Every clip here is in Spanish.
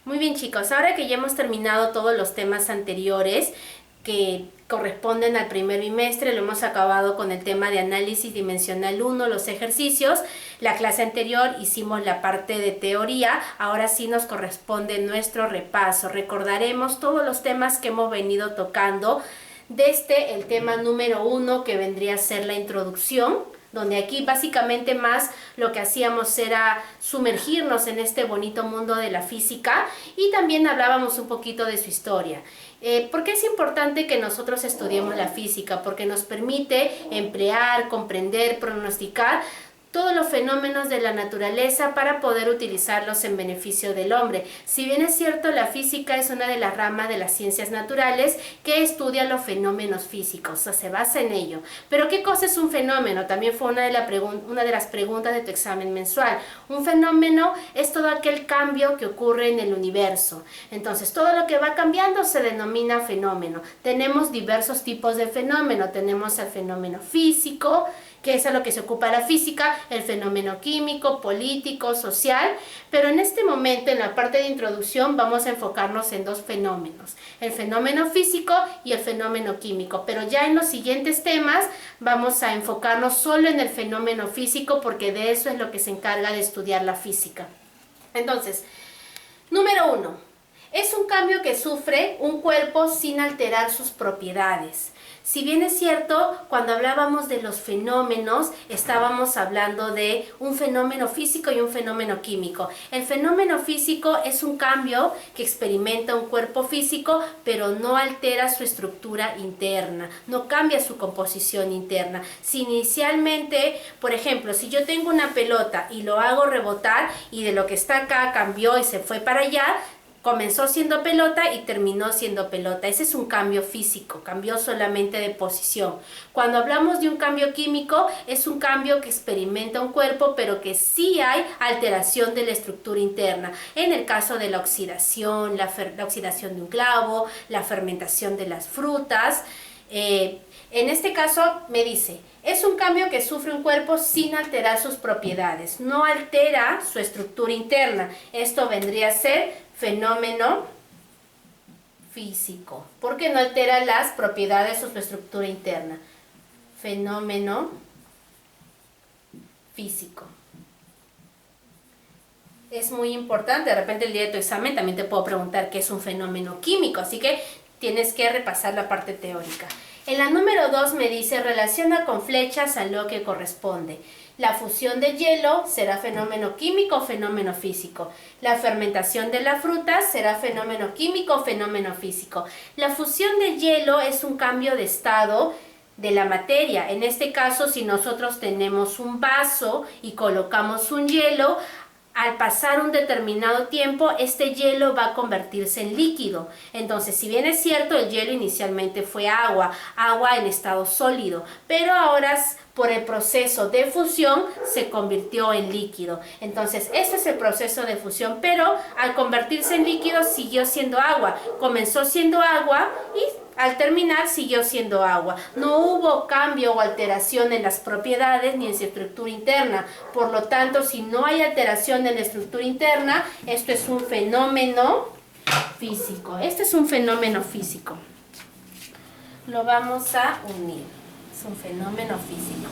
Muy bien, chicos, ahora que ya hemos terminado todos los temas anteriores que corresponden al primer bimestre, lo hemos acabado con el tema de análisis dimensional 1, los ejercicios. La clase anterior hicimos la parte de teoría, ahora sí nos corresponde nuestro repaso. Recordaremos todos los temas que hemos venido tocando desde el tema número 1, que vendría a ser la introducción, donde aquí básicamente más lo que hacíamos era sumergirnos en este bonito mundo de la física y también hablábamos un poquito de su historia. ¿Por qué es importante que nosotros estudiemos la física? Porque nos permite emplear, comprender, pronosticar todos los fenómenos de la naturaleza para poder utilizarlos en beneficio del hombre. Si bien es cierto, la física es una de las ramas de las ciencias naturales que estudia los fenómenos físicos, o sea, se basa en ello. Pero ¿qué cosa es un fenómeno? También fue una de las preguntas de tu examen mensual. Un fenómeno es todo aquel cambio que ocurre en el universo. Entonces, todo lo que va cambiando se denomina fenómeno. Tenemos diversos tipos de fenómeno. Tenemos el fenómeno físico, que es a lo que se ocupa la física, el fenómeno químico, político, social, pero en este momento, en la parte de introducción, vamos a enfocarnos en dos fenómenos, el fenómeno físico y el fenómeno químico, pero ya en los siguientes temas vamos a enfocarnos solo en el fenómeno físico, porque de eso es lo que se encarga de estudiar la física. Entonces, número 1, es un cambio que sufre un cuerpo sin alterar sus propiedades. Si bien es cierto, cuando hablábamos de los fenómenos, estábamos hablando de un fenómeno físico y un fenómeno químico. El fenómeno físico es un cambio que experimenta un cuerpo físico, pero no altera su estructura interna, no cambia su composición interna. Si inicialmente, por ejemplo, si yo tengo una pelota y lo hago rebotar y de lo que está acá cambió y se fue para allá, comenzó siendo pelota y terminó siendo pelota. Ese es un cambio físico, cambió solamente de posición. Cuando hablamos de un cambio químico, es un cambio que experimenta un cuerpo, pero que sí hay alteración de la estructura interna. En el caso de la oxidación, la oxidación de un clavo, la fermentación de las frutas. En este caso me dice, es un cambio que sufre un cuerpo sin alterar sus propiedades, no altera su estructura interna. Esto vendría a ser fenómeno físico, porque no altera las propiedades o su estructura interna. Fenómeno físico. Es muy importante, de repente el día de tu examen también te puedo preguntar qué es un fenómeno químico, así que tienes que repasar la parte teórica. En la número 2 me dice, relaciona con flechas a lo que corresponde. La fusión de hielo será fenómeno químico o fenómeno físico. La fermentación de la fruta será fenómeno químico o fenómeno físico. La fusión de hielo es un cambio de estado de la materia. En este caso, si nosotros tenemos un vaso y colocamos un hielo, al pasar un determinado tiempo, este hielo va a convertirse en líquido. Entonces, si bien es cierto, el hielo inicialmente fue agua en estado sólido, pero ahora por el proceso de fusión se convirtió en líquido. Entonces, este es el proceso de fusión, pero al convertirse en líquido siguió siendo agua. Comenzó siendo agua y al terminar siguió siendo agua. No hubo cambio o alteración en las propiedades ni en su estructura interna. Por lo tanto, si no hay alteración en la estructura interna, esto es un fenómeno físico. Este es un fenómeno físico. Lo vamos a unir. Es un fenómeno físico.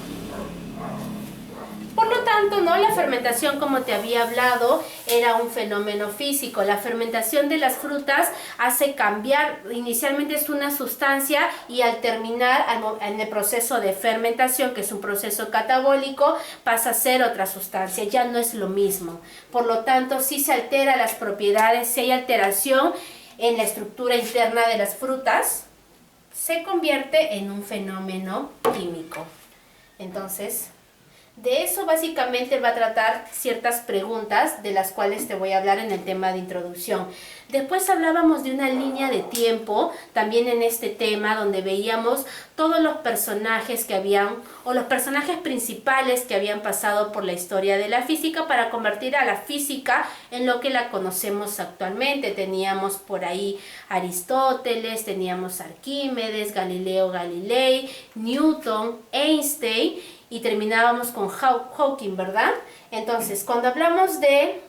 Por lo tanto, ¿no? La fermentación, como te había hablado, era un fenómeno físico. La fermentación de las frutas hace cambiar, inicialmente es una sustancia y al terminar en el proceso de fermentación, que es un proceso catabólico, pasa a ser otra sustancia, ya no es lo mismo. Por lo tanto, si se altera las propiedades, si hay alteración en la estructura interna de las frutas, se convierte en un fenómeno químico. Entonces, de eso básicamente va a tratar ciertas preguntas de las cuales te voy a hablar en el tema de introducción. Después hablábamos de una línea de tiempo, también en este tema, donde veíamos todos los personajes que habían, o los personajes principales que habían pasado por la historia de la física para convertir a la física en lo que la conocemos actualmente. Teníamos por ahí Aristóteles, teníamos Arquímedes, Galileo Galilei, Newton, Einstein, y terminábamos con Hawking, ¿verdad? Entonces, cuando hablamos de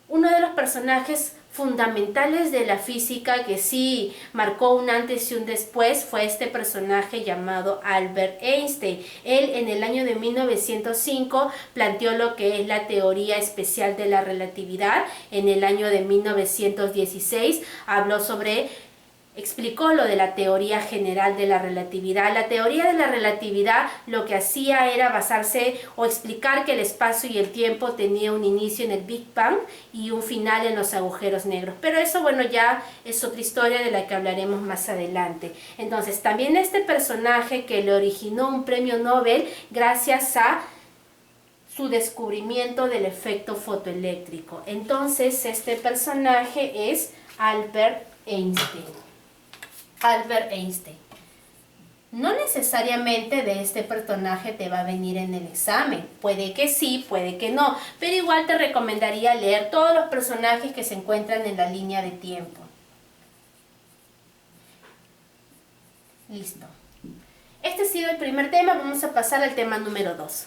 uno de los personajes fundamentales de la física que sí marcó un antes y un después fue este personaje llamado Albert Einstein. Él en el año de 1905 planteó lo que es la teoría especial de la relatividad. En el año de 1916 habló explicó lo de la teoría general de la relatividad. La teoría de la relatividad lo que hacía era basarse o explicar que el espacio y el tiempo tenía un inicio en el Big Bang y un final en los agujeros negros. Pero eso, bueno, ya es otra historia de la que hablaremos más adelante. Entonces, también este personaje que le originó un premio Nobel gracias a su descubrimiento del efecto fotoeléctrico. Entonces, este personaje es Albert Einstein. Albert Einstein. No necesariamente de este personaje te va a venir en el examen. Puede que sí, puede que no. Pero igual te recomendaría leer todos los personajes que se encuentran en la línea de tiempo. Listo. Este ha sido el primer tema. Vamos a pasar al tema número 2.